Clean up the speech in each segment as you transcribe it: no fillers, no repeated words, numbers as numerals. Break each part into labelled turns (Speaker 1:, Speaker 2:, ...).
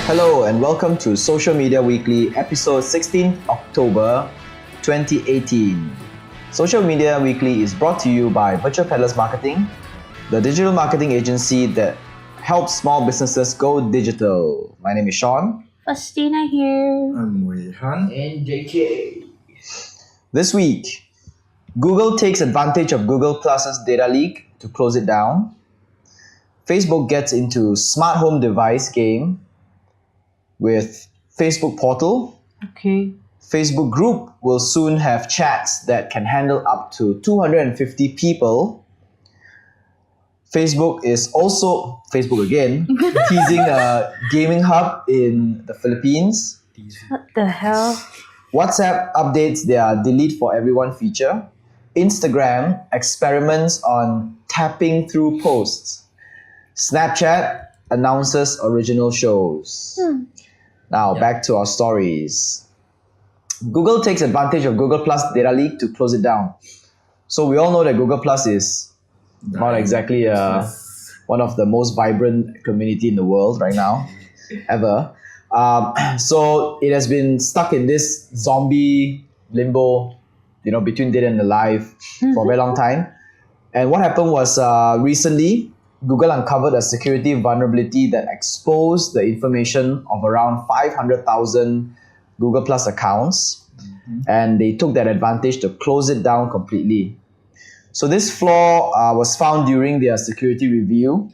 Speaker 1: Hello and welcome to Social Media Weekly, episode 16 October 2018. Social Media Weekly is brought to you by Virtual Peddlers Marketing, the digital marketing agency that helps small businesses go digital. My name is Sean.
Speaker 2: Faustina here.
Speaker 3: I'm Weihan.
Speaker 4: And JK.
Speaker 1: This week, Google takes advantage of Google Plus's data leak to close it down. Facebook gets into smart home device game with Facebook Portal.
Speaker 2: Okay.
Speaker 1: Facebook Group will soon have chats that can handle up to 250 people. Facebook is also, Facebook again, teasing a gaming hub in the Philippines.
Speaker 2: What the hell?
Speaker 1: WhatsApp updates their delete for everyone feature. Instagram experiments on tapping through posts. Snapchat announces original shows. Now, back to our stories. Google takes advantage of Google Plus data leak to close it down. So we all know that Google Plus is not exactly one of the most vibrant community in the world right now, ever. So it has been stuck in this zombie limbo, between dead and alive for a very long time. And what happened was recently, Google uncovered a security vulnerability that exposed the information of around 500,000 Google Plus accounts, and they took that advantage to close it down completely. So this flaw was found during their security review,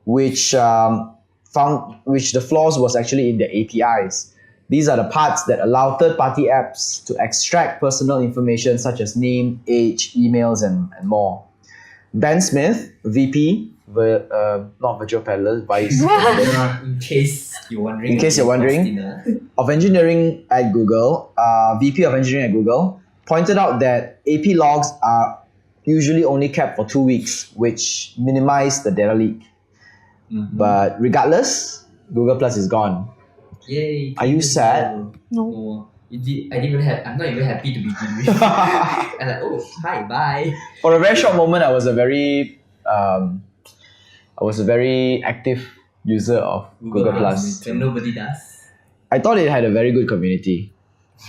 Speaker 1: which the flaws was actually in the APIs. These are the parts that allow third-party apps to extract personal information such as name, age, emails, and more. Ben Smith, VP, not Virtual Peddlers, Vice
Speaker 4: In case you're wondering.
Speaker 1: of engineering at Google, VP of engineering at Google, pointed out that AP logs are usually only kept for 2 weeks, which minimize the data leak. But regardless, Google Plus is gone.
Speaker 4: Yay!
Speaker 1: Are you sad?
Speaker 4: No. I'm not even happy to begin with. I'm like, oh, hi, bye.
Speaker 1: For a very short moment, I was a very active user of Google Plus.
Speaker 4: When nobody does.
Speaker 1: I thought it had a very good community.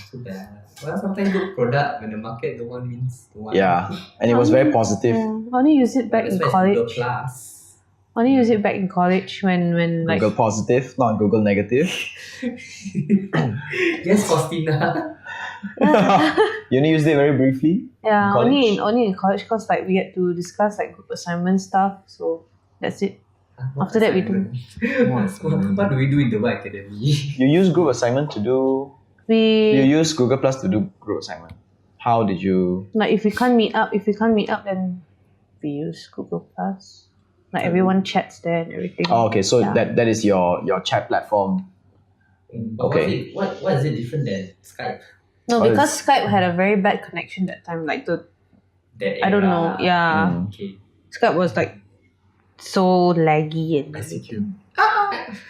Speaker 4: Too bad. Well, sometimes good product when the market no one means no one.
Speaker 1: Yeah, and it was very positive.
Speaker 2: Yeah. I only use it back in
Speaker 4: That's why it's Google
Speaker 2: college.
Speaker 4: Plus.
Speaker 2: Only use it back in college when like
Speaker 1: Google positive, not Google negative.
Speaker 4: Yes, Faustina.
Speaker 1: You only used it very briefly.
Speaker 2: yeah
Speaker 1: in college?
Speaker 2: only in college because like we had to discuss like group assignment stuff. So that's it. After that, we do.
Speaker 4: What do we do in the Y Academy?
Speaker 1: You use group assignment to do. You
Speaker 2: We
Speaker 1: use Google Plus to do group assignment. How did you?
Speaker 2: like if we can't meet up, then we use Google Plus. Like everyone chats there and everything.
Speaker 1: Oh, okay. So
Speaker 2: Yeah.
Speaker 1: that is your chat platform.
Speaker 4: But
Speaker 1: Okay.
Speaker 4: what is it different than Skype?
Speaker 2: No,
Speaker 1: Oh,
Speaker 2: because Skype had a very bad connection that time. Like
Speaker 4: That
Speaker 2: I don't
Speaker 4: era
Speaker 2: know.
Speaker 4: lah.
Speaker 2: Yeah,
Speaker 4: Okay.
Speaker 2: Skype was like so laggy and
Speaker 3: ICQ.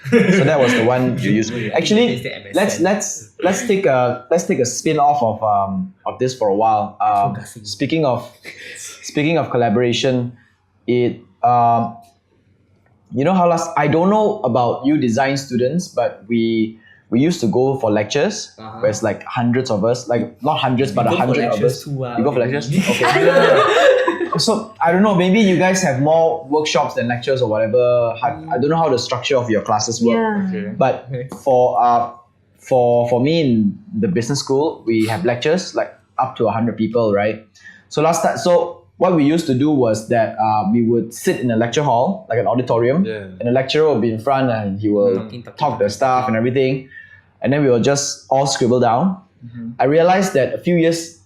Speaker 1: So that was the one you used. Actually, let's take a spin off of this for a while.
Speaker 4: Focusing.
Speaker 1: Speaking of collaboration, it how I don't know about you design students, but we used to go for lectures where it's like hundreds of us, like not hundreds but 100 of us. You go for lectures? Okay. So I don't know, maybe you guys have more workshops than lectures or whatever. I don't know how the structure of your classes work.
Speaker 2: yeah.
Speaker 3: Okay.
Speaker 1: But for me in the business school, we have lectures like up to 100 people, right? So what we used to do was that we would sit in a lecture hall, like an auditorium,
Speaker 3: Yeah.
Speaker 1: and the lecturer will be in front and he will
Speaker 4: Talking.
Speaker 1: talk the stuff and everything, and then we will just all scribble down. I realized that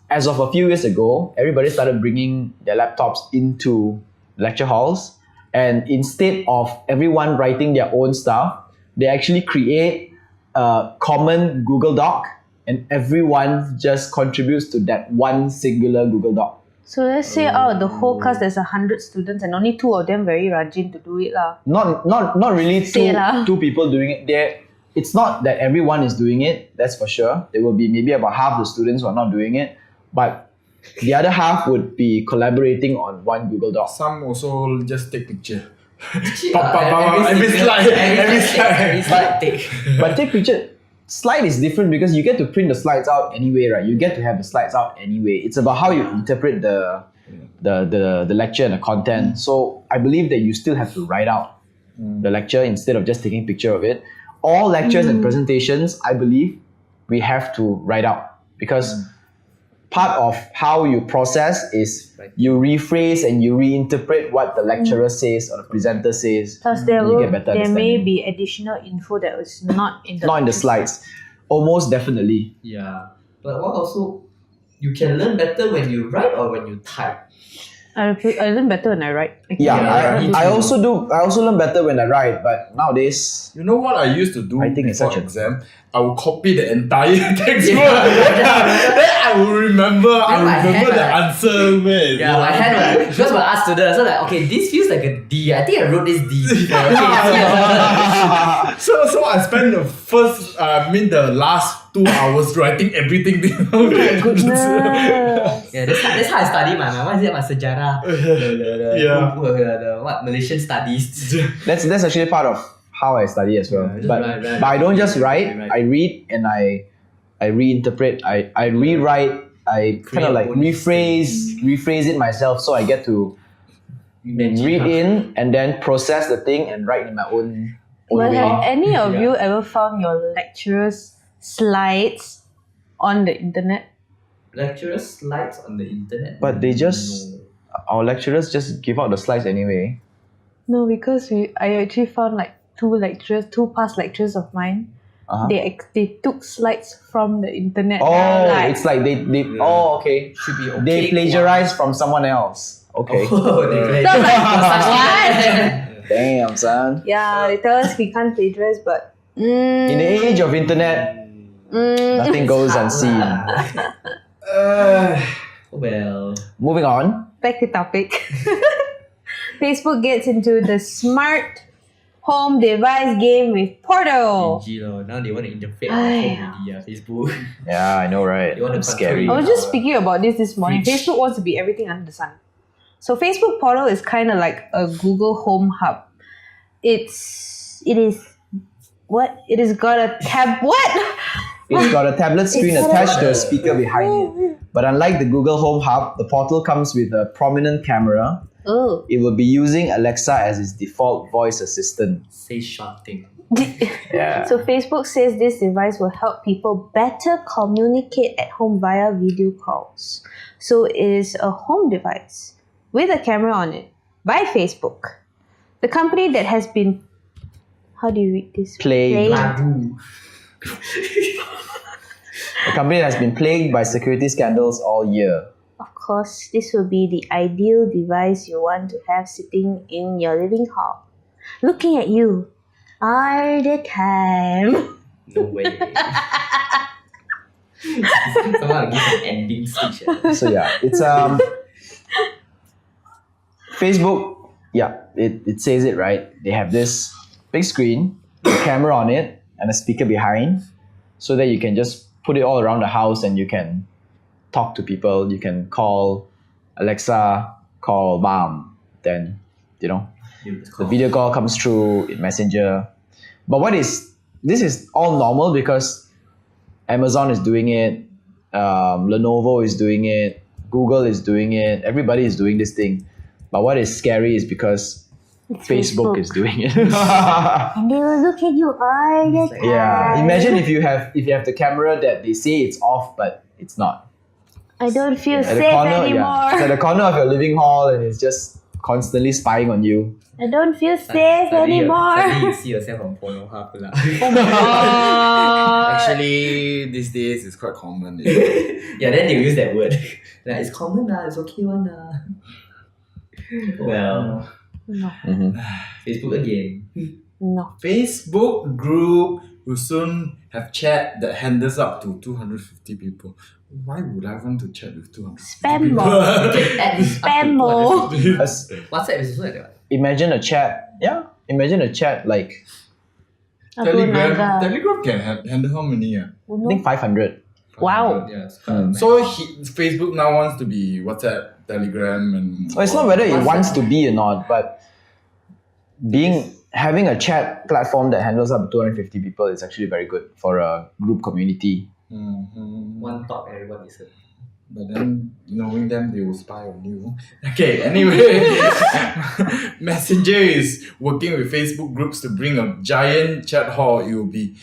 Speaker 1: as of a few years ago, everybody started bringing their laptops into lecture halls, and instead of everyone writing their own stuff, they actually create a common Google Doc, and everyone just contributes to that one singular Google Doc.
Speaker 2: So let's say out of the whole class there's 100 students and only 2 of them very rajin to do it lah.
Speaker 1: Not really
Speaker 2: Say lah.
Speaker 1: two people doing it. It's not that everyone is doing it, that's for sure. There will be maybe about half the students who are not doing it, but the other half would be collaborating on one Google Doc.
Speaker 3: Some also just take picture. Every slide take.
Speaker 1: But take picture. Slide is different because you get to print the slides out anyway, right? You get to have the slides out anyway. It's about how you interpret the lecture and the content. So I believe that you still have to write out the lecture instead of just taking a picture of it. All lectures and presentations, I believe, we have to write out because part of how you process is you rephrase and you reinterpret what the lecturer says or the presenter says.
Speaker 2: Plus,
Speaker 1: and you get better
Speaker 2: there may
Speaker 1: understanding.
Speaker 2: be additional info that was not in the
Speaker 1: Not in the slides. Almost definitely.
Speaker 4: Yeah. But what also, you can learn better when you write or when you type.
Speaker 2: I learn better when I write.
Speaker 1: I also learn better when I write, but nowadays
Speaker 3: You know what I used to do
Speaker 1: I think it's
Speaker 3: before
Speaker 1: such a-
Speaker 3: exam? I will copy the entire textbook.
Speaker 4: Yeah.
Speaker 3: Then I will remember. I
Speaker 4: I had
Speaker 3: remember the
Speaker 4: a-
Speaker 3: answer. Where
Speaker 4: Yeah, I had one. Because we'll ask students, so like, okay, this feels like a D. I think I wrote this D.
Speaker 3: So I spent the the last 2 hours writing everything down.
Speaker 2: Goodness.
Speaker 4: Yeah, that's how I study my what is it? My sejarah. The what Malaysian studies.
Speaker 1: that's actually part of how I study as well.
Speaker 4: Yeah,
Speaker 1: but
Speaker 4: right.
Speaker 1: but I don't just write.
Speaker 4: Right.
Speaker 1: I read and I reinterpret. I rewrite. I kind of like rephrase it myself, so I get to read in and then process the thing and write in my own
Speaker 2: Well,
Speaker 1: way.
Speaker 2: have any of you ever found your lecturer's slides on the internet?
Speaker 4: Lecturer slides on the internet.
Speaker 1: But they just our lecturers just give out the slides anyway.
Speaker 2: No, because I actually found like two past lectures of mine.
Speaker 1: Uh-huh.
Speaker 2: They took slides from the internet.
Speaker 1: Oh,
Speaker 2: Like,
Speaker 1: it's like they oh okay.
Speaker 4: Should be okay.
Speaker 1: They plagiarize from someone else. Okay.
Speaker 4: Oh, they
Speaker 2: So I was like,
Speaker 4: plagiarize.
Speaker 1: Damn, son.
Speaker 2: yeah, they tell us we can't plagiarize, but
Speaker 1: In the age of internet, nothing goes unseen.
Speaker 4: Well,
Speaker 1: Moving on.
Speaker 2: back to topic. Facebook gets into the smart home device game with Portal.
Speaker 4: now they want to interfere
Speaker 2: Aiya.
Speaker 4: with the Facebook.
Speaker 1: Yeah, I know, right?
Speaker 4: You wanna
Speaker 1: It's
Speaker 4: control
Speaker 1: scary.
Speaker 2: I was just speaking about this morning. Facebook wants to be everything under the sun. So Facebook Portal is kind of like a Google Home Hub. It has got a tab. What?
Speaker 1: It's got a tablet screen
Speaker 2: It's
Speaker 1: attached to
Speaker 4: got
Speaker 1: a
Speaker 4: a-
Speaker 1: speaker behind it. But unlike the Google Home Hub, the Portal comes with a prominent camera.
Speaker 2: Oh.
Speaker 1: It will be using Alexa as its default voice assistant.
Speaker 4: Say something.
Speaker 1: Yeah.
Speaker 2: So Facebook says this device will help people better communicate at home via video calls. So it is a home device with a camera on it by Facebook. The company that has been, how do you read this?
Speaker 1: Plagued.
Speaker 4: Lagu.
Speaker 1: The company has been plagued by security scandals all year.
Speaker 2: Of course, this will be the ideal device you want to have sitting in your living hall, looking at you all the time.
Speaker 4: No way. Someone will give an ending speech.
Speaker 1: So yeah, it's Facebook. Yeah, it says it right. They have this big screen, a camera on it, and a speaker behind, so that you can just put it all around the house and you can talk to people. You can call Alexa, call mom. Then the video call comes through in Messenger. But this is all normal because Amazon is doing it, Lenovo is doing it, Google is doing it, everybody is doing this thing. But what is scary is because
Speaker 2: It's
Speaker 1: Facebook is doing it.
Speaker 2: And they will look at you all the time.
Speaker 1: Yeah, imagine if you have the camera that they say it's off but it's not.
Speaker 2: I don't feel
Speaker 1: At the
Speaker 2: safe
Speaker 1: corner,
Speaker 2: anymore.
Speaker 1: it's at the corner of your living hall and it's just constantly spying on you.
Speaker 2: I don't feel safe anymore.
Speaker 4: Suddenly you see yourself on Pornhub lah.
Speaker 3: Actually, these days it's quite common.
Speaker 4: Yeah, then they use that word. Like, it's common lah, it's okay one lah. Well,
Speaker 2: No,
Speaker 4: Facebook again.
Speaker 2: no.
Speaker 3: Facebook group will soon have chat that handles up to 250 people. Why would I want to chat with 250
Speaker 2: Spam
Speaker 3: people?
Speaker 2: more.
Speaker 4: At least up to
Speaker 2: Spam more.
Speaker 4: 250.
Speaker 1: As-
Speaker 4: WhatsApp is also like that.
Speaker 1: Imagine a chat. Yeah, imagine a chat like
Speaker 3: Telegram can handle how many?
Speaker 1: I think 500.
Speaker 2: Wow.
Speaker 4: Yeah, it's kind of
Speaker 3: So Facebook now wants to be WhatsApp, Telegram, and.
Speaker 1: Well, it's not whether it wants to be or not, but having a chat platform that handles up to 250 people is actually very good for a group community.
Speaker 4: One talk, everyone listen.
Speaker 3: But then knowing them, they will spy on you. Okay, anyway, Messenger is working with Facebook groups to bring a giant chat hall. It will be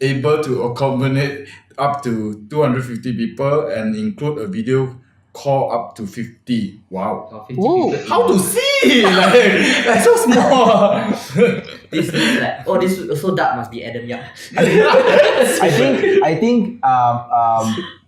Speaker 3: able to accommodate up to 250 people and include a video call up to 50. Wow.
Speaker 4: 50
Speaker 2: Ooh.
Speaker 4: people.
Speaker 3: How to see? Like so small.
Speaker 4: This is like, oh, this is so dark, must be Adam Yap.
Speaker 1: I think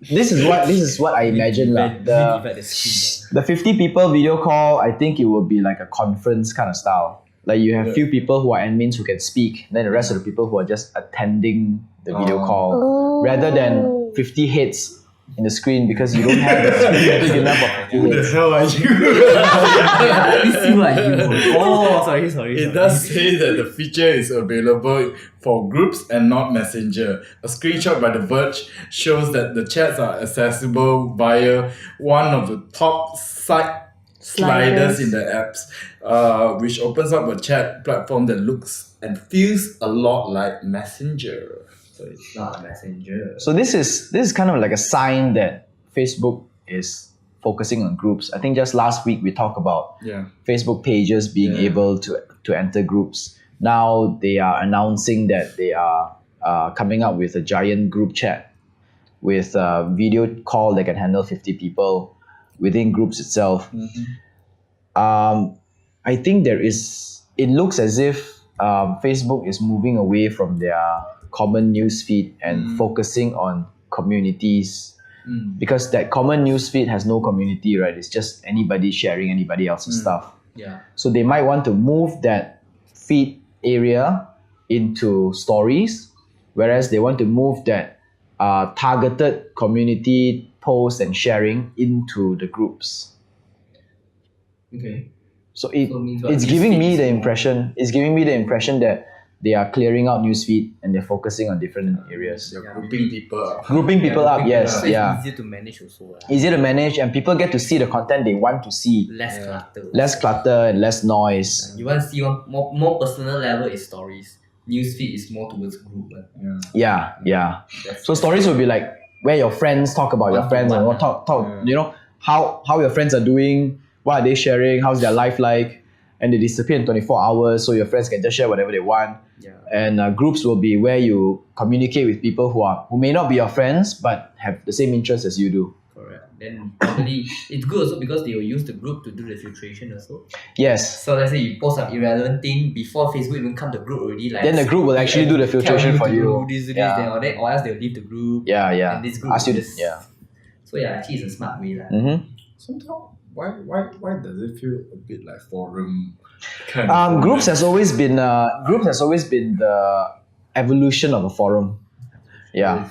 Speaker 1: this is what I imagine lah.
Speaker 4: The screen.
Speaker 1: The 50 people video call, I think it will be like a conference kind of style. Like you have few people who are admins who can speak, then the rest of the people who are just attending the video call, rather than 50 heads in the screen, because you don't have the screen big enough for 50
Speaker 3: Who the
Speaker 1: heads.
Speaker 3: hell are you?
Speaker 4: Let me see what you. Oh, sorry.
Speaker 3: It does say that the feature is available for groups and not Messenger. A screenshot by The Verge shows that the chats are accessible via one of the top side sliders in the apps, which opens up a chat platform that looks and feels a lot like Messenger.
Speaker 4: So it's not a messenger.
Speaker 1: So this is kind of like a sign that Facebook is focusing on groups. I think just last week we talked about Facebook pages being able to enter groups. Now they are announcing that they are coming up with a giant group chat with a video call that can handle 50 people within groups itself. I think it looks as if Facebook is moving away from their common newsfeed and focusing on communities, because that common newsfeed has no community, right? It's just anybody sharing anybody else's stuff.
Speaker 4: Yeah.
Speaker 1: So they might want to move that feed area into stories, whereas they want to move that targeted community posts and sharing into the groups.
Speaker 4: Okay.
Speaker 1: So
Speaker 4: means what?
Speaker 1: it's giving me
Speaker 4: Newsfeed
Speaker 1: the
Speaker 4: is
Speaker 1: impression that they are clearing out newsfeed and they're focusing on different areas.
Speaker 3: They're grouping people up.
Speaker 1: Grouping people up, yes,
Speaker 4: So
Speaker 1: yeah.
Speaker 4: it's easier to manage also.
Speaker 1: Easier to manage, and people get to see the content they want to see.
Speaker 4: Less clutter.
Speaker 1: Less clutter and less noise.
Speaker 4: You want to see one more personal level is stories. Newsfeed is more towards group.
Speaker 1: Yeah. So stories will be like where your friends talk about your friends and talk. You know how your friends are doing, what are they sharing, how's their life like, and they disappear in 24 hours, so your friends can just share whatever they want.
Speaker 4: Yeah.
Speaker 1: And groups will be where you communicate with people who may not be your friends but have the same interests as you do.
Speaker 4: Correct. Then probably it's good also because they will use the group to do the filtration also.
Speaker 1: Yes.
Speaker 4: So let's say you post some irrelevant thing before Facebook even come to group already, like
Speaker 1: Then the group will actually do the filtration for you.
Speaker 4: Do this, then, or else they'll leave the group.
Speaker 1: Yeah.
Speaker 4: And this group
Speaker 1: Ask you
Speaker 4: will
Speaker 1: to,
Speaker 4: just,
Speaker 1: yeah.
Speaker 4: So actually it's a smart way.
Speaker 3: Sometimes, why does it feel a bit like forum kind of
Speaker 1: Groups has always been the evolution of a forum. Yeah.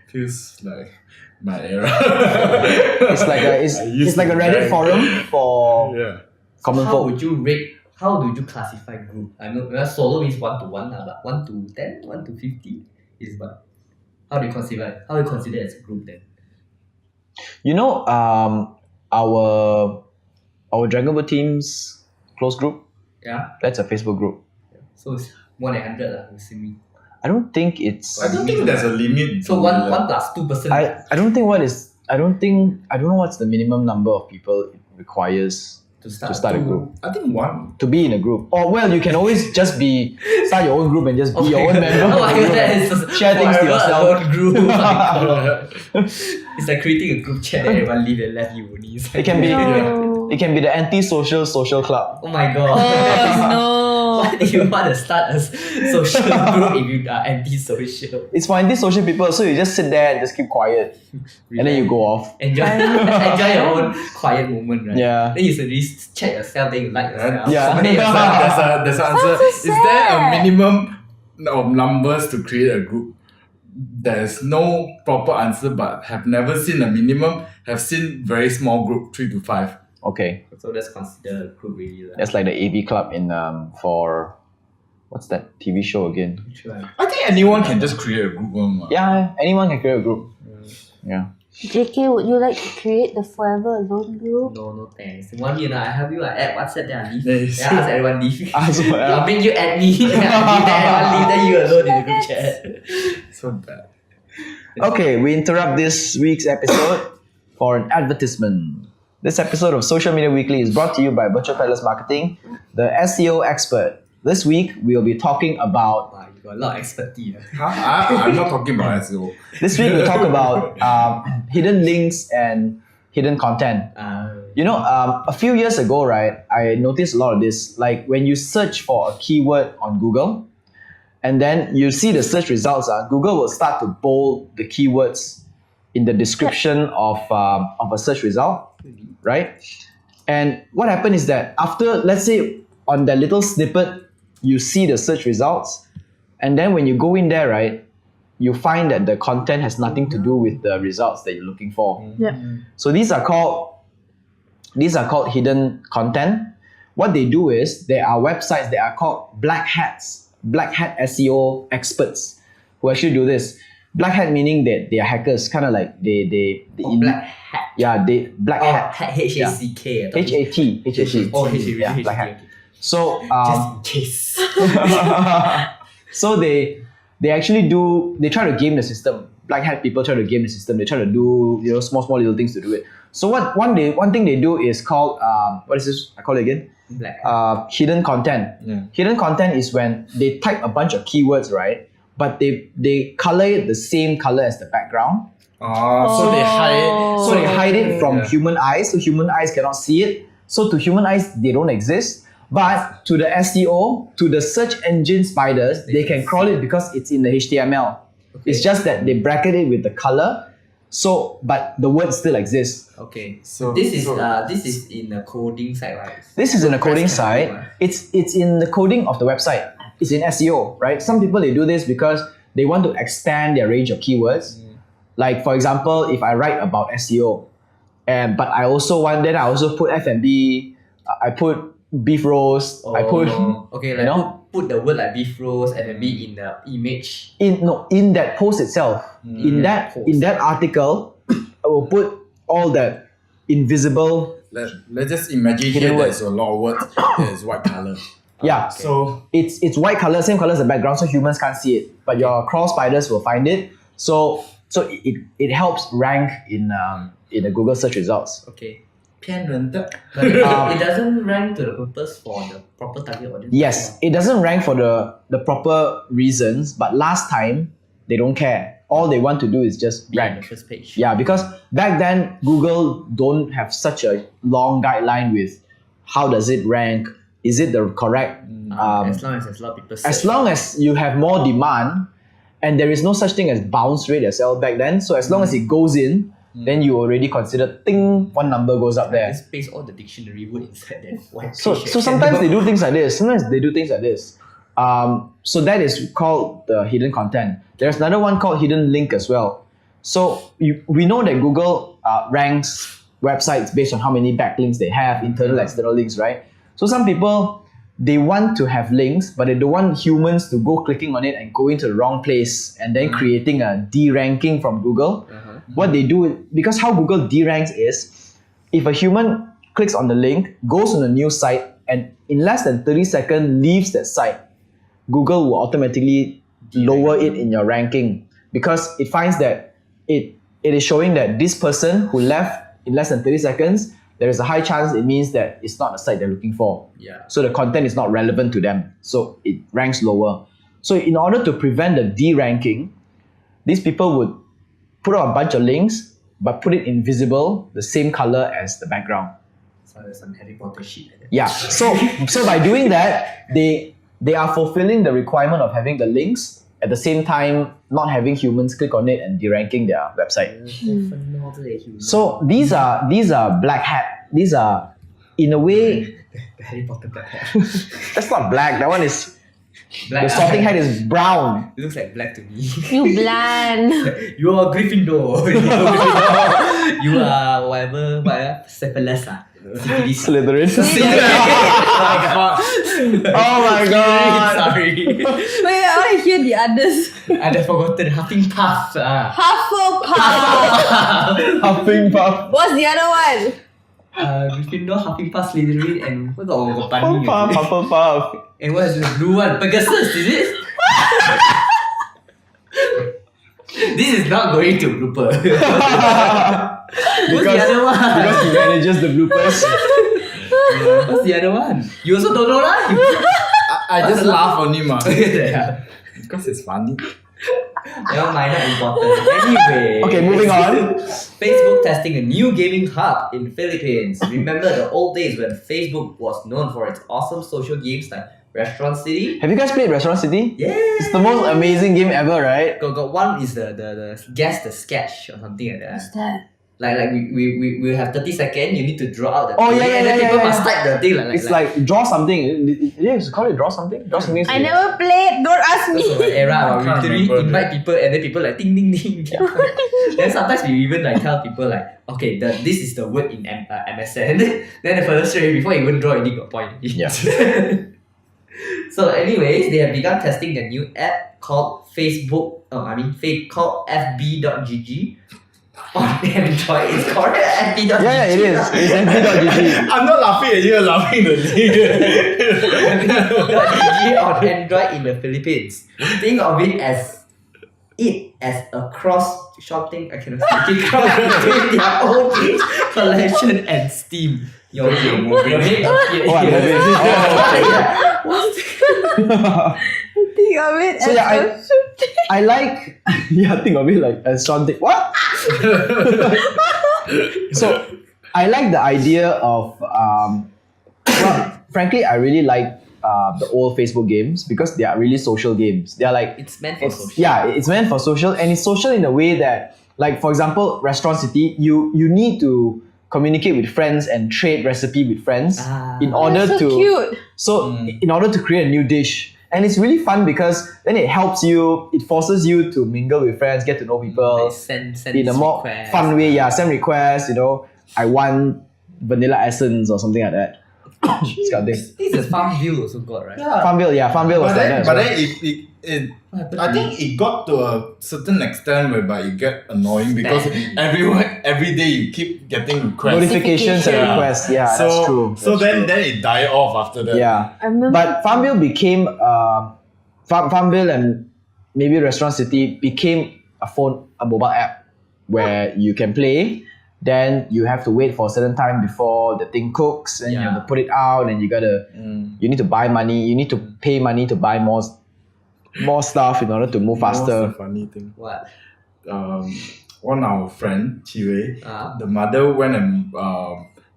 Speaker 3: Feels like my era.
Speaker 1: It's like a Reddit forum for common
Speaker 4: How
Speaker 1: folk.
Speaker 4: would you rate? How do you classify group? I know solo is 1 to 1, but 1 to 10, 1 to 50 is what? How do you consider it as a group then?
Speaker 1: You know, our Dragon Boat team's close group,
Speaker 4: Yeah.
Speaker 1: that's a Facebook group.
Speaker 4: So it's more than 100 lah, assuming.
Speaker 1: I don't think it's.
Speaker 3: I don't think there's a limit.
Speaker 4: So
Speaker 3: to
Speaker 4: one
Speaker 3: that.
Speaker 4: plus 2%.
Speaker 1: I don't think what is. I don't know what's the minimum number of people it requires
Speaker 4: to start
Speaker 1: a group.
Speaker 3: I think one.
Speaker 1: To be in a group. Or well, you can always just start your own group and just be your own member.
Speaker 4: Oh my god, that is just
Speaker 1: Share things to
Speaker 4: forever
Speaker 1: yourself.
Speaker 4: alone group. Oh my god. It's like creating a group chat that everyone leave and left you only. It's like,
Speaker 1: It can be.
Speaker 2: No.
Speaker 1: It can be the anti-social social club.
Speaker 4: oh my god.
Speaker 2: Oh no.
Speaker 4: Why do you want to start a social group if you are anti-social?
Speaker 1: It's for anti-social people, so you just sit there and just keep quiet, and then you go off.
Speaker 4: Enjoy your own quiet moment, right?
Speaker 1: Yeah.
Speaker 4: Then you suddenly check yourself, then you like yourself.
Speaker 1: Yeah.
Speaker 4: Comment yourself.
Speaker 3: There's an answer.
Speaker 2: Sounds so
Speaker 3: Is there a
Speaker 2: sad.
Speaker 3: minimum of numbers to create a group? There's no proper answer, but have never seen a minimum. Have seen very small group, 3 to 5.
Speaker 1: Okay,
Speaker 4: So that's considered a group really.
Speaker 1: that's like the AV club in for what's that TV show again?
Speaker 4: Which one?
Speaker 3: I think anyone can just create a group.
Speaker 1: Yeah, anyone can create a group. Yeah.
Speaker 2: JK, would you like to create the Forever Alone group?
Speaker 4: No thanks. 1 minute, I help you. I add WhatsApp, then I leave.
Speaker 3: Yes.
Speaker 4: Then I ask everyone leave.
Speaker 1: I'll
Speaker 4: I'll make you add me. Then I leave. Then everyone leave. Then you alone in the group chat.
Speaker 3: So bad.
Speaker 1: Okay, we interrupt this week's episode for an advertisement. This episode of Social Media Weekly is brought to you by Virtual Peddlers Marketing, the SEO expert. This week, we'll be talking about...
Speaker 4: Wow, you got a lot of expertise.
Speaker 3: I'm not talking about SEO.
Speaker 1: This week, we'll talk about hidden links and hidden content. You know, a few years ago, right, I noticed a lot of this. Like when you search for a keyword on Google, and then you see the search results, Google will start to bold the keywords in the description of a search result, right? And what happened is that after, let's say, on that little snippet, you see the search results, and then when you go in there, right, you find that the content has nothing to do with the results that you're looking for.
Speaker 2: Yeah.
Speaker 1: So these are called hidden content. What they do is there are websites that are called black hat SEO experts who actually do this. Black hat meaning that they are hackers, kind of like they
Speaker 4: Black hat.
Speaker 1: yeah, they black hat.
Speaker 4: H-A-C-K.
Speaker 1: H-A-T.
Speaker 4: Oh, H-A-T.
Speaker 1: Yeah, black hat. So
Speaker 4: Just in case.
Speaker 1: so they actually try to game the system. Black hat people try to game the system. They try to do small little things to do it. So one thing they do is called what is this? I call it again.
Speaker 4: Black hat.
Speaker 1: Hidden content.
Speaker 3: Yeah.
Speaker 1: Hidden content is when they type a bunch of keywords, right? But they color it the same color as the background.
Speaker 3: So they hide.
Speaker 1: So they hide it from
Speaker 3: Yeah.
Speaker 1: human eyes, so human eyes cannot see it. So to human eyes, they don't exist. But to the SEO, to the search engine spiders, they can crawl it because it's in the HTML.
Speaker 4: Okay.
Speaker 1: It's just that they bracket it with the color. So, but the word still exists.
Speaker 4: Okay.
Speaker 3: So-
Speaker 4: this is
Speaker 3: so-
Speaker 4: this is in the coding side, right?
Speaker 1: This is in the coding
Speaker 4: WordPress can
Speaker 1: side.
Speaker 4: do, right?
Speaker 1: It's in the coding of the website. It's in SEO, right? Some people they do this because they want to expand their range of keywords. Like for example, if I write about SEO, but I also put F&B, I put beef roast, I put
Speaker 4: Okay, like put the word like beef roast F&B in the image.
Speaker 1: in that post itself. In that article, I will put all that invisible.
Speaker 3: Let's just imagine
Speaker 1: Hidden
Speaker 3: here
Speaker 1: words.
Speaker 3: there's a lot of words. There's white color.
Speaker 1: Yeah.
Speaker 3: So
Speaker 1: It's white color, same color as the background, so humans can't see it. But your crawl spiders will find it. So it helps rank in the Google search results.
Speaker 4: Okay.
Speaker 3: 骗人的.
Speaker 4: But it doesn't rank to the purpose for the proper target audience.
Speaker 1: Yes, it doesn't rank for the proper reasons, but last time they don't care. All they want to do is just
Speaker 4: Be on the
Speaker 1: rank.
Speaker 4: first page.
Speaker 1: Yeah, because back then Google don't have such a long guideline with how does it rank. Is it the correct?
Speaker 4: As long as there's a lot of people search.
Speaker 1: As long as you have more demand, and there is no such thing as bounce rate as well back then. So as long as it goes in, then you already consider one number goes up there.
Speaker 4: Just paste all the dictionary word inside that white
Speaker 1: So
Speaker 4: page.
Speaker 1: sometimes they do things like this. Sometimes they do things like this. So that is called the hidden content. There's another one called hidden link as well. So we know that Google ranks websites based on how many backlinks they have, internal, external links, right? So some people, they want to have links, but they don't want humans to go clicking on it and going to the wrong place and then creating a deranking from Google. What they do, because how Google deranks is, if a human clicks on the link, goes on a new site, and in less than 30 seconds leaves that site, Google will automatically lower it in your ranking because it finds that it is showing that this person who left in less than 30 seconds, there is a high chance it means that it's not a site they're looking for.
Speaker 4: Yeah.
Speaker 1: So the content is not relevant to them. So it ranks lower. So in order to prevent the deranking, these people would put out a bunch of links, but put it invisible, the same color as the background.
Speaker 4: So there's some Harry Potter shit like that.
Speaker 1: Yeah. So by doing that, they are fulfilling the requirement of having the links, at the same time not having humans click on it and deranking their website. So these are black hat. These are, in a way,
Speaker 4: the Harry Potter black hat.
Speaker 1: that's not black. That one is,
Speaker 4: Black
Speaker 1: the sorting hat is brown.
Speaker 4: It looks like black to me.
Speaker 2: You bland.
Speaker 4: You are Gryffindor. You are whatever, Cephalus.
Speaker 1: Slytherin.
Speaker 3: Oh my god.
Speaker 1: Oh my god.
Speaker 4: Sorry.
Speaker 2: Wait, want to hear the others.
Speaker 4: I've forgotten Huffington Puff.
Speaker 2: Hufflepuff.
Speaker 1: Huffing Puff.
Speaker 2: What's the other one?
Speaker 4: Gryffindor, Huffington, Slytherin, and what the bunny?
Speaker 1: Hufflepuff.
Speaker 4: And what is the blue one? Pegasus, is it? This is not going to blooper. What's the other one?
Speaker 1: Because he manages the bloopers.
Speaker 4: What's the other one? You also don't know, right?
Speaker 3: I just laugh only, ma.
Speaker 4: Yeah.
Speaker 3: Because it's funny.
Speaker 4: Never mind, not important. Anyway.
Speaker 1: Okay, moving on.
Speaker 4: Facebook testing a new gaming hub in Philippines. Remember the old days when Facebook was known for its awesome social games like Restaurant City?
Speaker 1: Have you guys played Restaurant City?
Speaker 4: Yeah.
Speaker 1: It's the most amazing game ever, right?
Speaker 4: Got one is the guess the sketch or something like that.
Speaker 2: What's that?
Speaker 4: Like we have 30 seconds, you need to draw out the
Speaker 1: Oh,
Speaker 4: thing,
Speaker 1: yeah,
Speaker 4: and then
Speaker 1: yeah,
Speaker 4: people
Speaker 1: yeah,
Speaker 4: must
Speaker 1: yeah.
Speaker 4: type the thing
Speaker 1: It's like draw something. Yeah, you call it draw something? Draw something.
Speaker 2: I never played. Don't ask
Speaker 4: That's my
Speaker 2: me.
Speaker 4: era
Speaker 3: I
Speaker 4: where
Speaker 3: can't
Speaker 4: we literally
Speaker 3: remember
Speaker 4: invite people and then people like ding ding ding. Then sometimes we even like tell people like, okay, this is the word in MSN. Then the further straight before you even draw, you got point.
Speaker 1: Yeah.
Speaker 4: So anyways, they have begun testing the new app called called FB.gg. On Android, it's called FB.gg.
Speaker 1: Yeah, it is. It's fb.gg.
Speaker 3: I'm not laughing at you, I'm laughing at
Speaker 4: FB.gg on Android in the Philippines. Think of it as a cross shopping. I cannot speak it between their own games collection and Steam. You're moving.
Speaker 1: Oh, I'm moving.
Speaker 2: Think of it
Speaker 1: So
Speaker 2: as
Speaker 1: yeah,
Speaker 2: a shooting.
Speaker 1: I like, think of it like a something. What? So I like the idea of, well, frankly, I really like the old Facebook games because they are really social games. They are like,
Speaker 4: It's meant for social.
Speaker 1: yeah, it's meant for social, and it's social in a way that, like, for example, Restaurant City, you need to communicate with friends and trade recipe with friends in order
Speaker 2: So
Speaker 1: to
Speaker 2: cute.
Speaker 1: in order to create a new dish. And it's really fun because then it helps you, it forces you to mingle with friends, get to know people
Speaker 4: Like send
Speaker 1: in a more
Speaker 4: requests.
Speaker 1: fun way. Yeah, send requests, I want vanilla essence or something like that. This kind of thing.
Speaker 4: This is Farmville also got, right?
Speaker 1: Farmville was like that.
Speaker 3: But
Speaker 1: as well.
Speaker 3: then I think it got to a certain extent whereby it get annoying because every day you keep getting requests.
Speaker 1: Notifications and
Speaker 3: Yeah.
Speaker 1: requests. Yeah,
Speaker 3: So,
Speaker 1: that's true.
Speaker 3: So then it died off after that.
Speaker 1: Yeah.
Speaker 2: I remember.
Speaker 1: But Farmville became Farmville and maybe Restaurant City became a mobile app where you can play. Then you have to wait for a certain time before the thing cooks, and you have to put it out, and you need to buy money. You need to pay money to buy more stuff in order to move
Speaker 3: What's
Speaker 1: faster.
Speaker 3: the funny thing?
Speaker 4: What?
Speaker 3: One of our friend, Chiwe,
Speaker 4: Ah.
Speaker 3: the mother went and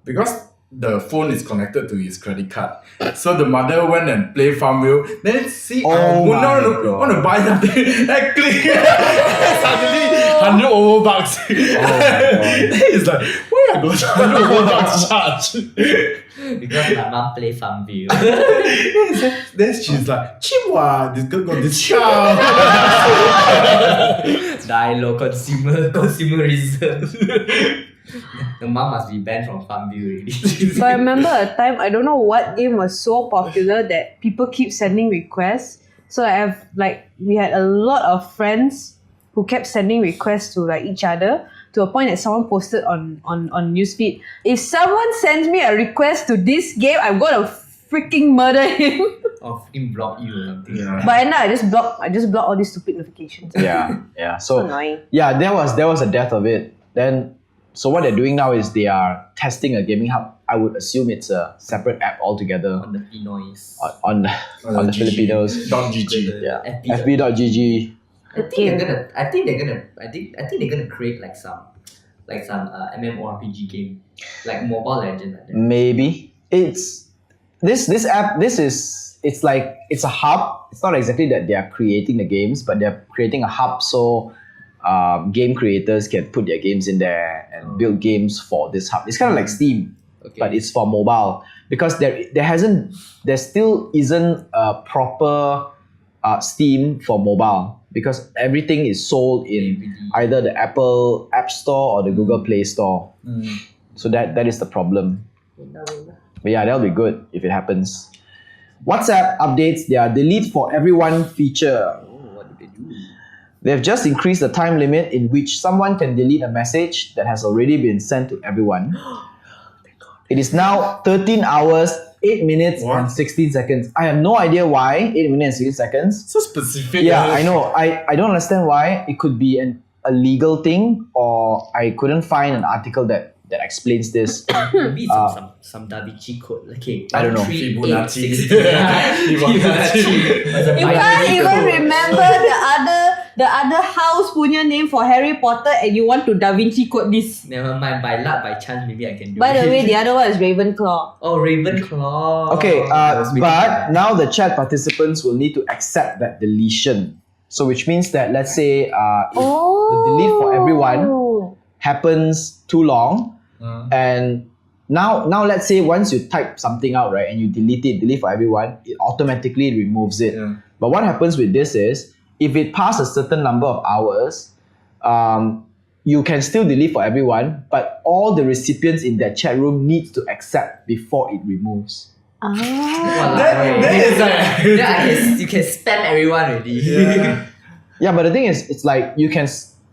Speaker 3: because the phone is connected to his credit card, so the mother went and play Farmville. Then see,
Speaker 1: Oh my God.
Speaker 3: want to buy something, and click, suddenly 100 over bucks.
Speaker 1: Oh my God.
Speaker 3: It's like, why I got 100 over bucks charge?
Speaker 4: Because my mom play Farmville.
Speaker 3: Then she's like, Chimwa, this girl got discount.
Speaker 4: Dialogue consumerism. The mom must be banned from Farmville already.
Speaker 2: But I remember a time, I don't know what game was so popular that people keep sending requests. So we had a lot of friends who kept sending requests to like each other to a point that someone posted on newsfeed. If someone sends me a request to this game, I'm gonna freaking murder him.
Speaker 4: Or in block you or something.
Speaker 3: Yeah.
Speaker 2: But at night, I just block all these stupid notifications.
Speaker 1: Yeah.
Speaker 2: So
Speaker 1: So
Speaker 2: annoying.
Speaker 1: yeah, there was a death of it. Then, so what they're doing now is they are testing a gaming hub. I would assume it's a separate app altogether
Speaker 4: On the Pinoys.
Speaker 1: on the Filipinos.
Speaker 3: .gg.
Speaker 1: Yeah,
Speaker 4: FB.
Speaker 1: fb.gg.
Speaker 4: I think they're gonna create like some MMORPG game, like Mobile Legends like that.
Speaker 1: Maybe it's this app. It's like it's a hub. It's not exactly that they are creating the games, but they're creating a hub so game creators can put their games in there and build games for this hub. It's kind of like Steam,
Speaker 4: Okay.
Speaker 1: but it's for mobile because there still isn't a proper Steam for mobile because everything is sold in either the Apple App Store or the Google Play Store. So that is the problem. But yeah, that'll be good if it happens. WhatsApp updates their delete for everyone feature.
Speaker 4: What did they do?
Speaker 1: They've just increased the time limit in which someone can delete a message that has already been sent to everyone. It is now 13 hours, 8 minutes,
Speaker 3: What?
Speaker 1: and 16 seconds. I have no idea why 8 minutes and 16 seconds.
Speaker 3: So specific.
Speaker 1: Yeah, I know. I don't understand why. It could be a legal thing, or I couldn't find an article that explains this.
Speaker 4: Maybe it's some Da Vinci code. Okay,
Speaker 1: I don't know.
Speaker 4: 1, 3, 8,
Speaker 3: Fibonacci.
Speaker 4: 16. Fibonacci.
Speaker 2: You can't even remember the other house punya name for Harry Potter and you want to Da Vinci code this.
Speaker 4: Never mind, by luck, by chance, maybe I can do
Speaker 2: By
Speaker 4: it.
Speaker 2: the way, the other one is Ravenclaw.
Speaker 4: Oh, Ravenclaw.
Speaker 1: Okay,
Speaker 4: I was waiting for
Speaker 1: but
Speaker 4: that.
Speaker 1: now the chat participants will need to accept that deletion. So which means that, let's say, if the delete for everyone happens too long, and now let's say once you type something out, right, and you delete for everyone, it automatically removes it.
Speaker 3: Yeah.
Speaker 1: But what happens with this is, if it passes a certain number of hours, you can still delete for everyone, but all the recipients in that chat room needs to accept before it removes.
Speaker 4: Walao,
Speaker 3: That is like-
Speaker 4: you can spam everyone already.
Speaker 3: Yeah.
Speaker 1: Yeah, but the thing is, it's like you can.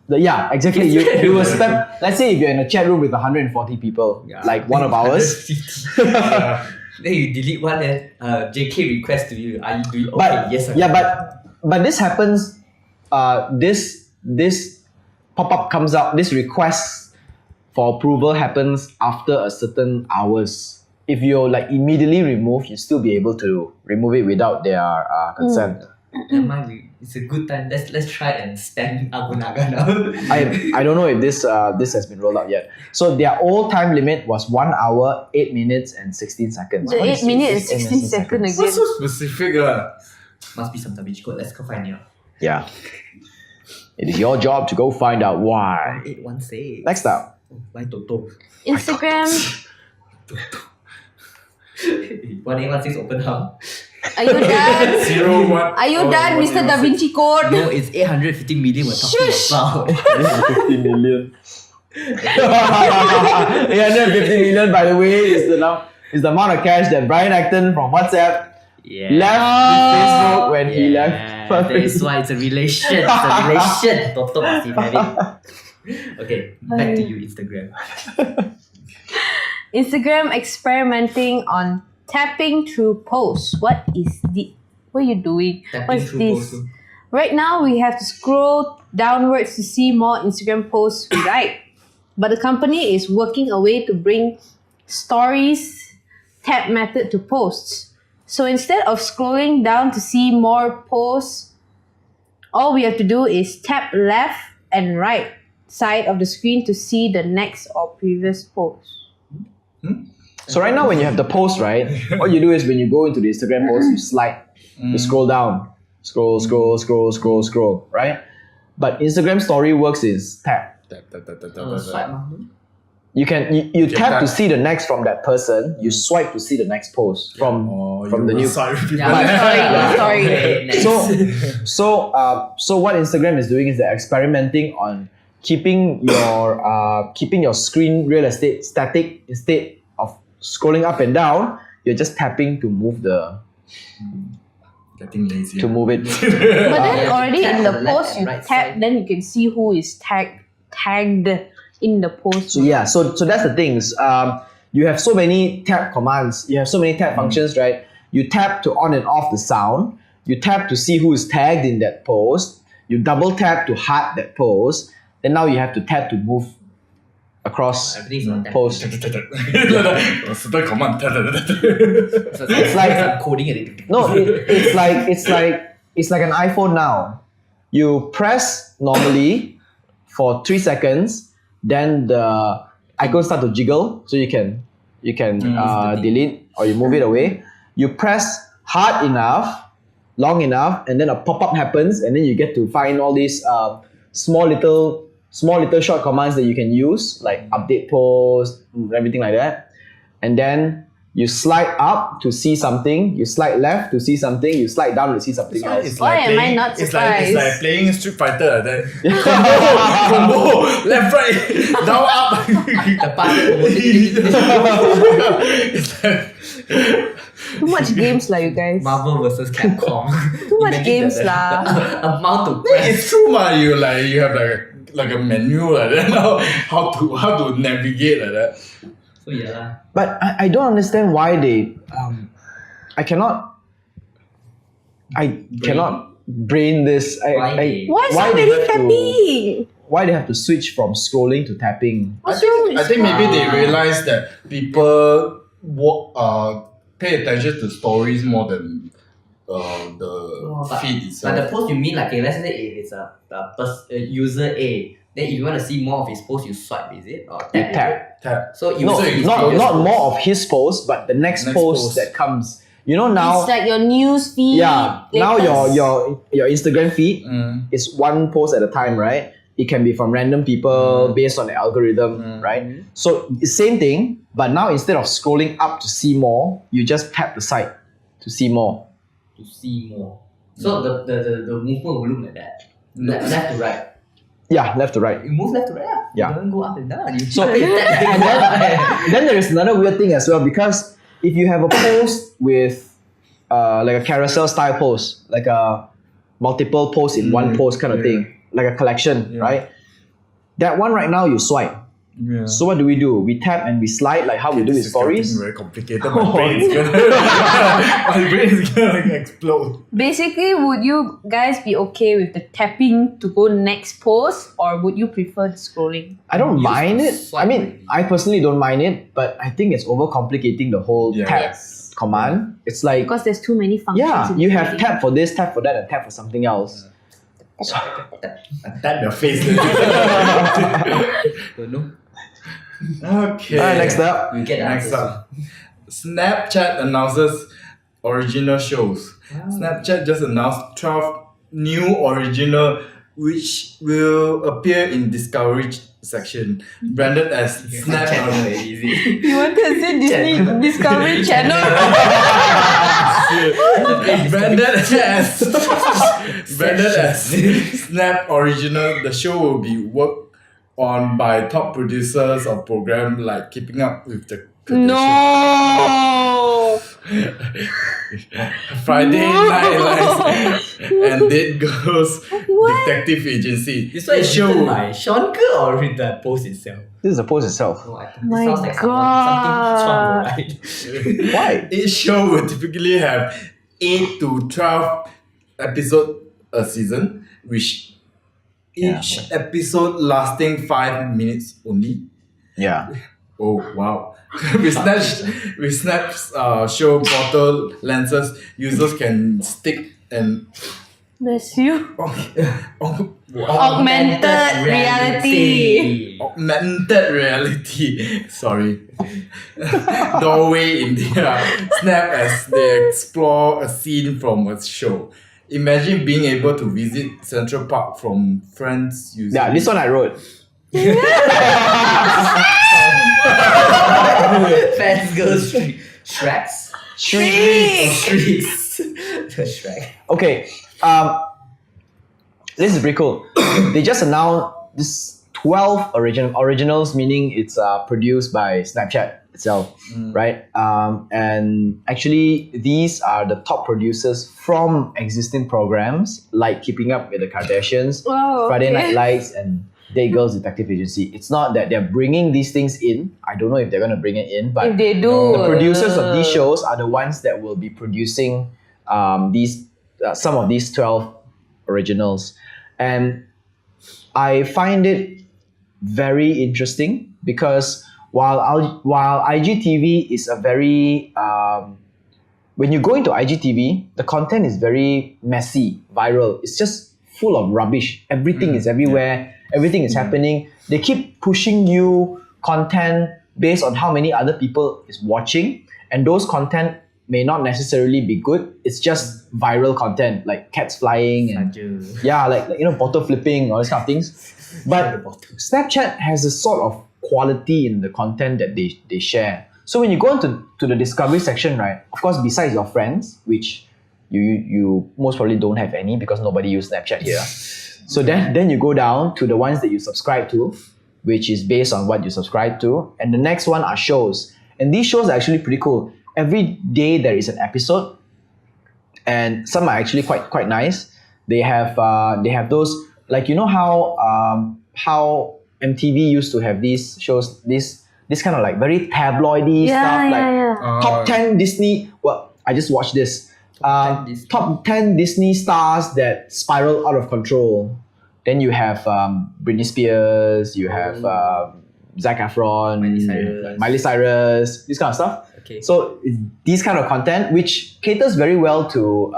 Speaker 1: Yeah, exactly. You will spam. Let's say if you're in a chat room with 140 people,
Speaker 4: Yeah.
Speaker 1: like one of ours.
Speaker 3: Yeah.
Speaker 4: Then you delete one and JK request to you. Are you doing okay?
Speaker 1: But
Speaker 4: Yes or
Speaker 1: yeah,
Speaker 4: no?
Speaker 1: but this happens. This pop up comes out. This request for approval happens after a certain hours. If you like immediately remove, you still be able to remove it without their consent.
Speaker 4: Never mind, it's a good time. Let's try and spam Agunaga now.
Speaker 1: I don't know if this has been rolled out yet. So their old time limit was 1 hour, 8 minutes, and 16 seconds.
Speaker 2: The 8 minutes and 16
Speaker 1: 16
Speaker 2: seconds
Speaker 3: What's
Speaker 2: again.
Speaker 3: so specific?
Speaker 4: Must be some Da Vinci code. Let's go find it.
Speaker 1: Yeah. It is your job to go find out why.
Speaker 4: 816.
Speaker 1: Next up.
Speaker 4: Why Toto?
Speaker 2: Instagram.
Speaker 4: 1816 open hub.
Speaker 2: Are you done?
Speaker 3: 01.
Speaker 2: Are you done, Mr. Da Vinci Code?
Speaker 4: No, it's 850 million we're talking
Speaker 2: Shush.
Speaker 4: about.
Speaker 1: 50 million. 850 million, by the way, is the amount of cash that Brian Acton from WhatsApp
Speaker 4: Yeah.
Speaker 1: left Facebook when he left.
Speaker 4: That's why it's a relation. It's a relation. Toto must have it. Okay, back to you, Instagram.
Speaker 2: Instagram experimenting on tapping through posts. What are you doing?
Speaker 4: Tapping
Speaker 2: What is
Speaker 4: through
Speaker 2: this?
Speaker 4: posts.
Speaker 2: Right now, we have to scroll downwards to see more Instagram posts we like. But the company is working a way to bring stories tap method to posts. So instead of scrolling down to see more posts, all we have to do is tap left and right side of the screen to see the next or previous post.
Speaker 1: So right now when you have the post, right, what you do is when you go into the Instagram post, you slide, you scroll down, scroll, right? But Instagram story works is tap.
Speaker 4: Swipe mah.
Speaker 1: You tap to see the next from that person, you swipe to see the next post from the new.
Speaker 2: Yeah, sorry.
Speaker 4: Okay, next.
Speaker 1: So what Instagram is doing is they're experimenting on keeping your screen real estate static instead of scrolling up and down. You're just tapping to move
Speaker 3: Getting lazy.
Speaker 1: to move it.
Speaker 2: But then
Speaker 4: Yeah,
Speaker 2: already
Speaker 4: tap
Speaker 2: in
Speaker 4: on
Speaker 2: the
Speaker 4: the left
Speaker 2: post
Speaker 4: and
Speaker 2: you
Speaker 4: right
Speaker 2: tap,
Speaker 4: side.
Speaker 2: then you can see who is tagged in the post.
Speaker 1: So yeah, so that's the things. You have so many tab commands. You have so many tab functions, right? You tap to on and off the sound. You tap to see who is tagged in that post. You double tap to heart that post. Then now you have to tap to move across
Speaker 4: Everything's on tap.
Speaker 1: post.
Speaker 3: Certain command.
Speaker 4: So it's
Speaker 1: like-
Speaker 4: I'm coding it.
Speaker 1: No, it's like an iPhone now. You press normally for 3 seconds, then the icon start to jiggle, so you can delete or you move it away. You press hard enough, long enough, and then a pop-up happens, and then you get to find all these small little short commands that you can use, like update post, everything like that. And then you slide up to see something, you slide left to see something, you slide down to see something else.
Speaker 3: It's
Speaker 2: Why
Speaker 3: like
Speaker 2: am I
Speaker 3: playing-
Speaker 2: not
Speaker 3: It's like
Speaker 2: surprised?
Speaker 3: playing Street Fighter. That combo, left, right, down, up.
Speaker 4: The password.
Speaker 3: It's like,
Speaker 2: Too much games lah, you guys.
Speaker 4: Marvel versus Capcom.
Speaker 2: Too much
Speaker 4: Imagine
Speaker 2: games
Speaker 4: the
Speaker 2: lah.
Speaker 4: amount to
Speaker 3: It's
Speaker 4: press.
Speaker 3: true, man. You have like a menu like that. How to navigate like that.
Speaker 4: So yeah lah.
Speaker 1: But I don't understand why they I cannot brain this.
Speaker 2: Why so
Speaker 1: they
Speaker 2: many
Speaker 1: have to-
Speaker 2: tapping?
Speaker 1: why they have to switch from scrolling to tapping?
Speaker 3: I think maybe they realize that people pay attention to stories more than the feed itself.
Speaker 4: But the post you mean like, okay, let's say if it's a user A, then if you want to see more of his post, you swipe, is it? Or tap?
Speaker 3: Tap.
Speaker 4: So you
Speaker 1: No,
Speaker 3: So you
Speaker 1: not
Speaker 3: scroll-
Speaker 1: not more of his post, but the next
Speaker 3: Next
Speaker 1: post
Speaker 3: post.
Speaker 1: that comes. You know now.
Speaker 2: It's like your news feed.
Speaker 1: Yeah, now
Speaker 2: latest.
Speaker 1: your Instagram feed
Speaker 3: Mm.
Speaker 1: is one post at a time, right? It can be from random people based on the algorithm, right? So it's same thing, but now instead of scrolling up to see more, you just tap the site to see more.
Speaker 4: to see more. So the movement will look like that. Left to right.
Speaker 1: Yeah, left to right.
Speaker 4: You move left to right.
Speaker 1: Yeah.
Speaker 4: You don't go up and down. You
Speaker 1: So
Speaker 4: tap
Speaker 1: and then there is another weird thing as well, because if you have a post with like a carousel style post, like a multiple posts in one post kind of thing, like a collection, right? That one right now you swipe.
Speaker 3: Yeah.
Speaker 1: So what do? We tap and we slide like how we do with
Speaker 3: This is getting
Speaker 1: stories.
Speaker 3: very complicated. My brain is gonna explode.
Speaker 2: Basically, would you guys be okay with the tapping to go next post, or would you prefer the scrolling?
Speaker 1: I don't
Speaker 4: Use
Speaker 1: mind
Speaker 4: the
Speaker 1: it.
Speaker 4: swipe
Speaker 1: I mean,
Speaker 4: already.
Speaker 1: I personally don't mind it, but I think it's overcomplicating the whole
Speaker 3: Yeah.
Speaker 1: tap command. It's like,
Speaker 2: Because there's too many functions.
Speaker 1: yeah,
Speaker 2: in
Speaker 1: you
Speaker 2: it
Speaker 1: have
Speaker 2: already.
Speaker 1: tap for this, tap for that, and tap for something else.
Speaker 3: Tap your face.
Speaker 4: Don't know.
Speaker 3: Okay.
Speaker 1: Alright, next up.
Speaker 4: You get the
Speaker 3: Next
Speaker 4: answers.
Speaker 3: up. Snapchat announces original shows. Snapchat just announced 12 new original which will appear in Discovery section, branded as Snap.
Speaker 4: Easy.
Speaker 2: You wanted to say Disney Discovery Channel?
Speaker 3: branded as Snap Original. The show will be worked on by top producers of programs like Keeping Up with the Kardashians.
Speaker 2: No.
Speaker 3: Friday Night Lights and Dead Girls
Speaker 2: What?
Speaker 3: Detective Agency.
Speaker 4: This one is written by Sean Ke or with the post itself?
Speaker 1: This is the post itself.
Speaker 4: Oh, I think
Speaker 2: My
Speaker 4: this sounds like something wrong, right?
Speaker 1: Why?
Speaker 3: Each show will typically have 8 to 12 episodes a season, which each episode lasting 5 minutes only.
Speaker 1: Yeah.
Speaker 3: Oh wow! with Snap's show portal lenses, users can stick and
Speaker 2: Bless you.
Speaker 4: Augmented
Speaker 2: reality.
Speaker 3: Augmented reality. Sorry. Doorway in their Snap as they explore a scene from a show. Imagine being able to visit Central Park from friends using.
Speaker 1: Yeah, this one I wrote.
Speaker 4: Fans girls Shreks. Shrieks. Shrek.
Speaker 1: Okay, this is pretty cool. They just announced this 12 originals, meaning it's produced by Snapchat itself, right? And actually, these are the top producers from existing programs like Keeping Up with the Kardashians,
Speaker 2: Oh,
Speaker 1: Friday
Speaker 2: okay.
Speaker 1: Night Lights, and Day Girls Detective Agency. It's not that they're bringing these things in. I don't know if they're going to bring it in, but
Speaker 2: If they do,
Speaker 1: the producers of these shows are the ones that will be producing these some of these 12 originals. And I find it very interesting because while IGTV is a very when you go into IGTV, the content is very messy, viral. It's just full of rubbish. Everything is everywhere. Everything is happening. They keep pushing you content based on how many other people is watching, and those content may not necessarily be good. It's just viral content like cats flying and yeah, like bottle flipping, all these kind of things. But Snapchat has a sort of quality in the content that they share. So when you go into the discovery section, right, of course, besides your friends, which you most probably don't have any because nobody uses Snapchat here. So then you go down to the ones that you subscribe to, which is based on what you subscribe to. And the next one are shows. And these shows are actually pretty cool. every day there is an episode, and some are actually quite nice. They have those, like, you know how MTV used to have these shows, this kind of like very tabloidy stuff, like top 10 Disney. Well, I just watched this. Top 10 Disney stars that spiral out of control. Then you have Britney Spears, you have Zac Efron, Miley Cyrus, this kind of stuff.
Speaker 4: Okay.
Speaker 1: So it's these kind of content, which caters very well to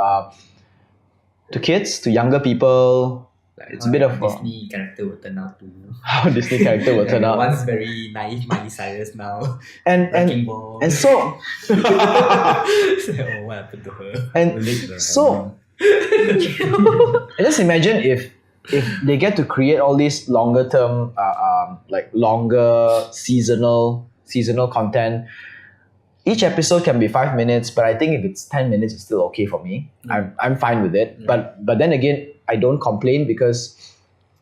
Speaker 1: kids, to younger people. It's a bit of
Speaker 4: Disney character will turn out to.
Speaker 1: how Disney character will turn out.
Speaker 4: Once very naive Miley Cyrus, now
Speaker 1: And so
Speaker 4: oh, what happened to her?
Speaker 1: and so just imagine if they get to create all these longer term like longer seasonal content. Each episode can be 5 minutes, but I think if it's 10 minutes, it's still okay for me. I'm fine with it. But then again, I don't complain because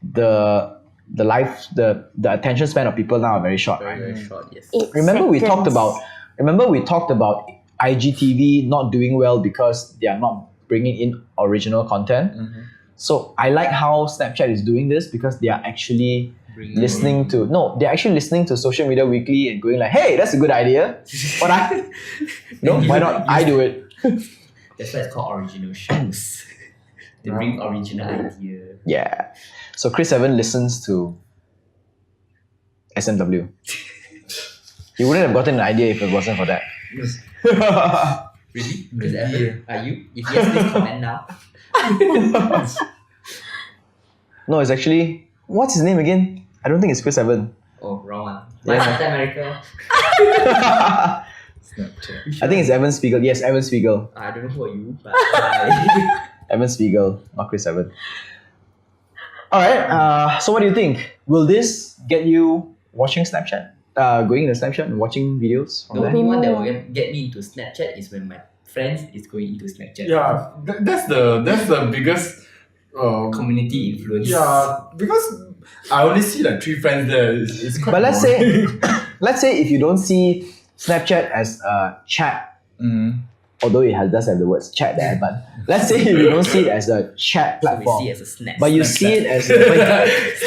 Speaker 1: the attention span of people now are very short, right?
Speaker 4: Very short, yes.
Speaker 1: Remember we talked about IGTV not doing well because they are not bringing in original content. So I like how Snapchat is doing this because they are actually listening to Social Media Weekly and going like, hey, that's a good idea. Why not I do it?
Speaker 4: That's why it's called original shows. They bring original idea.
Speaker 1: Yeah. So Chris Evan listens to SMW. He wouldn't have gotten an idea if it wasn't for that.
Speaker 4: Really? Chris Evans, are you? If yes, please comment now.
Speaker 1: No, it's actually, what's his name again? I don't think it's Chris Evan.
Speaker 4: Oh, wrong one. My Captain America.
Speaker 3: Snapchat.
Speaker 1: I think it's Evan Spiegel. Yes, Evan Spiegel.
Speaker 4: I don't know who are you, but
Speaker 1: Evan Spiegel, not Chris Evan. Alright, so what do you think? Will this get you watching Snapchat? Going into Snapchat and watching videos
Speaker 4: the
Speaker 1: from there?
Speaker 4: only one that will get me into Snapchat is when my friends is going into Snapchat.
Speaker 3: Yeah, that's the biggest
Speaker 4: Community influence.
Speaker 3: Yeah, because I only see like 3 friends there. It's quite
Speaker 1: But let's
Speaker 3: boring.
Speaker 1: say if you don't see Snapchat as a chat, although it does have the words chat there, but let's say if you don't see it as a chat
Speaker 4: So we
Speaker 1: platform,
Speaker 4: see it as a snap.
Speaker 1: but you see it as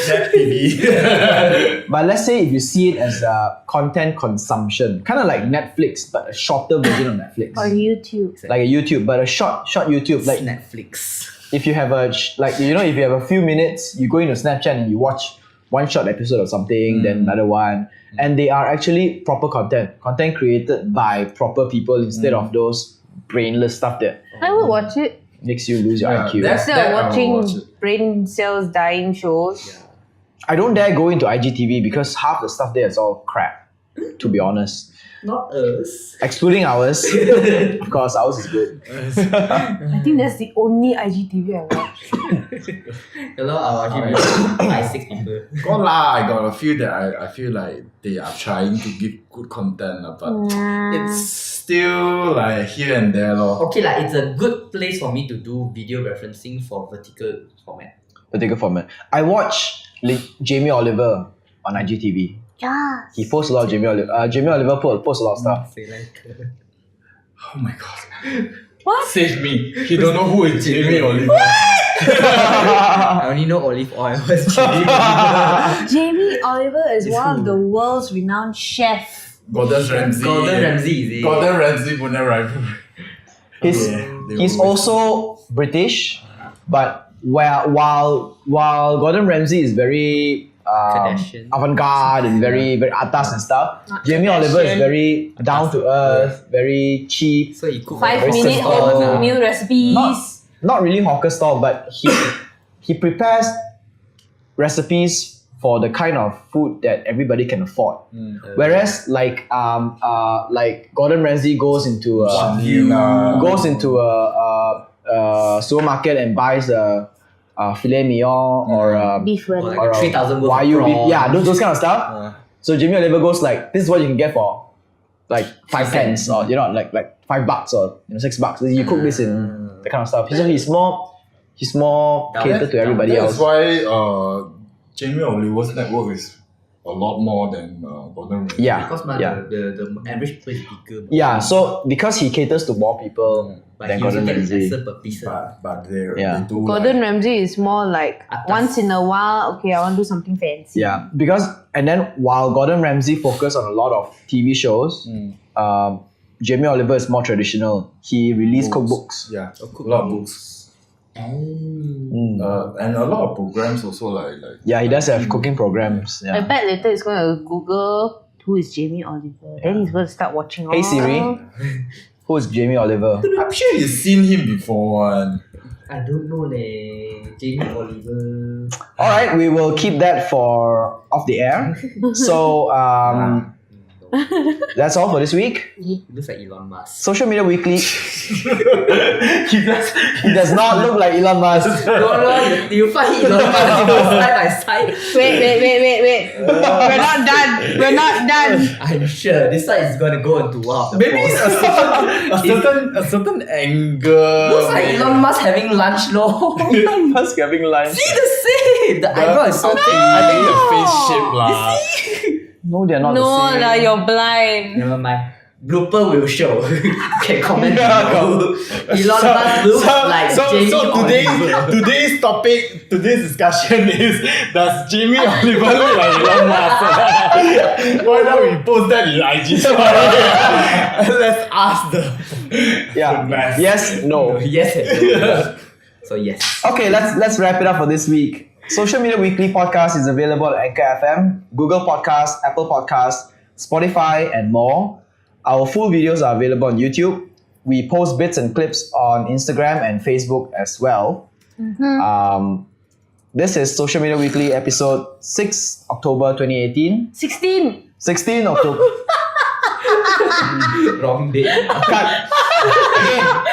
Speaker 3: Snap TV.
Speaker 1: but let's say if you see it as a content consumption, kind of like Netflix, but a shorter version of Netflix,
Speaker 2: Or YouTube.
Speaker 1: like a YouTube, but a short YouTube. Like
Speaker 4: Netflix.
Speaker 1: if you have if you have a few minutes, you go into Snapchat and you watch one short episode of something, then another one, and they are actually proper content created by proper people instead of those brainless stuff that
Speaker 2: I will watch it.
Speaker 1: makes you lose your IQ.
Speaker 2: Instead
Speaker 3: That
Speaker 2: of
Speaker 3: I will
Speaker 2: watching
Speaker 3: watch it.
Speaker 2: brain cells dying shows.
Speaker 1: I don't dare go into IGTV because half the stuff there is all crap, to be honest.
Speaker 4: Not us.
Speaker 1: Excluding ours. Of course, ours is good.
Speaker 2: I think that's the only IGTV I watch.
Speaker 4: Hello, I'll actually 5-6 people.
Speaker 3: Got lah, I got a few that I feel like they are trying to give good content, lah, but it's still like here and there lor.
Speaker 4: Okay, like it's a good place for me to do video referencing for vertical format.
Speaker 1: Particular format. I watch Jamie Oliver on IGTV.
Speaker 2: Yeah.
Speaker 1: He posts a lot of Jamie Oliver. Jamie Oliver posts a lot of stuff.
Speaker 4: Say like,
Speaker 3: Oh my god.
Speaker 2: What?
Speaker 3: Save me. He don't know who is Jamie Oliver.
Speaker 4: I only know olive oil. What's chili?
Speaker 2: Jamie Oliver is
Speaker 4: It's
Speaker 2: one
Speaker 4: who?
Speaker 2: of the world's renowned chefs.
Speaker 3: Gordon Ramsay.
Speaker 4: Gordon Ramsay, is it?
Speaker 3: Gordon Ramsay punya rival.
Speaker 1: He's
Speaker 3: They
Speaker 1: he's
Speaker 3: always-
Speaker 1: also British, but while Gordon Ramsay is very
Speaker 4: Kardashian.
Speaker 1: avant-garde and very atas and stuff,
Speaker 2: Not
Speaker 1: Jamie Oliver is
Speaker 2: Kardashian.
Speaker 1: very down to earth, very cheap.
Speaker 4: So he cook
Speaker 2: 5-minute
Speaker 1: simple.
Speaker 2: oatmeal recipes.
Speaker 1: Not really hawker style, but he prepares recipes for the kind of food that everybody can afford. Whereas like Gordon Ramsay goes into a supermarket and buys a filet mignon or
Speaker 2: Beef
Speaker 4: Or
Speaker 2: burger.
Speaker 4: like a 3,000 worth of
Speaker 1: Wagyu beef.
Speaker 4: prawn.
Speaker 1: Yeah, those kind of stuff. So Jamie Oliver goes like, this is what you can get for like 5 pence or like $5 or $6. You cook this in that kind of stuff. So he's more catered to everybody
Speaker 3: That's
Speaker 1: else.
Speaker 3: why Jamie Oliver's network is a lot more than Gordon Ramsay.
Speaker 1: Yeah.
Speaker 4: Because the average people is bigger.
Speaker 1: Yeah, so because he caters to more people
Speaker 4: But
Speaker 1: than
Speaker 4: he also
Speaker 1: Gordon
Speaker 4: gets
Speaker 1: Ramsay.
Speaker 4: lesser per piece.
Speaker 3: But they
Speaker 1: Yeah.
Speaker 3: do
Speaker 2: Gordon
Speaker 3: like,
Speaker 2: Ramsay is more like
Speaker 4: Atas.
Speaker 2: once in a while, okay, I want to do something fancy.
Speaker 1: Yeah, because and then while Gordon Ramsay focused on a lot of TV shows, Jamie Oliver is more traditional. He released cookbooks.
Speaker 3: Yeah, a lot of books. And a lot of programs also like
Speaker 1: Yeah, he does have cooking programs.
Speaker 2: I
Speaker 1: Yeah.
Speaker 2: bet later he's going to Google who is Jamie Oliver. Then he's going to start watching
Speaker 1: Hey Siri, who is Jamie Oliver?
Speaker 3: I'm sure you've seen him before.
Speaker 4: I don't know Jamie Oliver.
Speaker 1: All right, we will keep that for off the air. So that's all for this week.
Speaker 4: He looks like Elon Musk.
Speaker 1: Social Media Weekly. He does not look like Elon Musk.
Speaker 4: No, you find Elon Musk side by side.
Speaker 2: Wait. We're not done. We're not done.
Speaker 4: I'm sure this side is gonna go into one of the
Speaker 3: Maybe
Speaker 4: posts.
Speaker 3: a certain angle.
Speaker 4: Looks like Elon Musk having lunch, no?
Speaker 1: Elon Musk having lunch.
Speaker 4: See the same. The eyebrow is so thin.
Speaker 3: I think the face shape lah.
Speaker 1: No, they're not
Speaker 2: No,
Speaker 1: the same.
Speaker 2: lah, you're blind.
Speaker 4: Never mind. Blooper will show. Can comment
Speaker 1: Yeah,
Speaker 4: below. Elon Musk looks like Jamie Oliver.
Speaker 3: today's discussion is, does Jamie Oliver look like Elon Musk? Why don't we post that in IG story? Let's ask the
Speaker 1: Yeah.
Speaker 3: math.
Speaker 1: Yes, no.
Speaker 4: Yes and no. So yes.
Speaker 1: Okay, let's wrap it up for this week. Social Media Weekly podcast is available at Anchor FM, Google Podcasts, Apple Podcasts, Spotify, and more. Our full videos are available on YouTube. We post bits and clips on Instagram and Facebook as well. This is Social Media Weekly episode 6 October 2018.
Speaker 2: 16.
Speaker 1: 16 October.
Speaker 4: Wrong date.
Speaker 1: Cut. Again.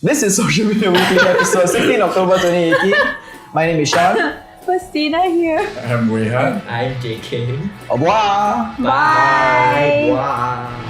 Speaker 1: This is Social Media Weekly episode 16 October 2018. My name is Sean.
Speaker 2: Christina here.
Speaker 3: I'm Wei Han.
Speaker 4: I'm JK.
Speaker 1: Au revoir.
Speaker 2: Bye.
Speaker 4: Wow.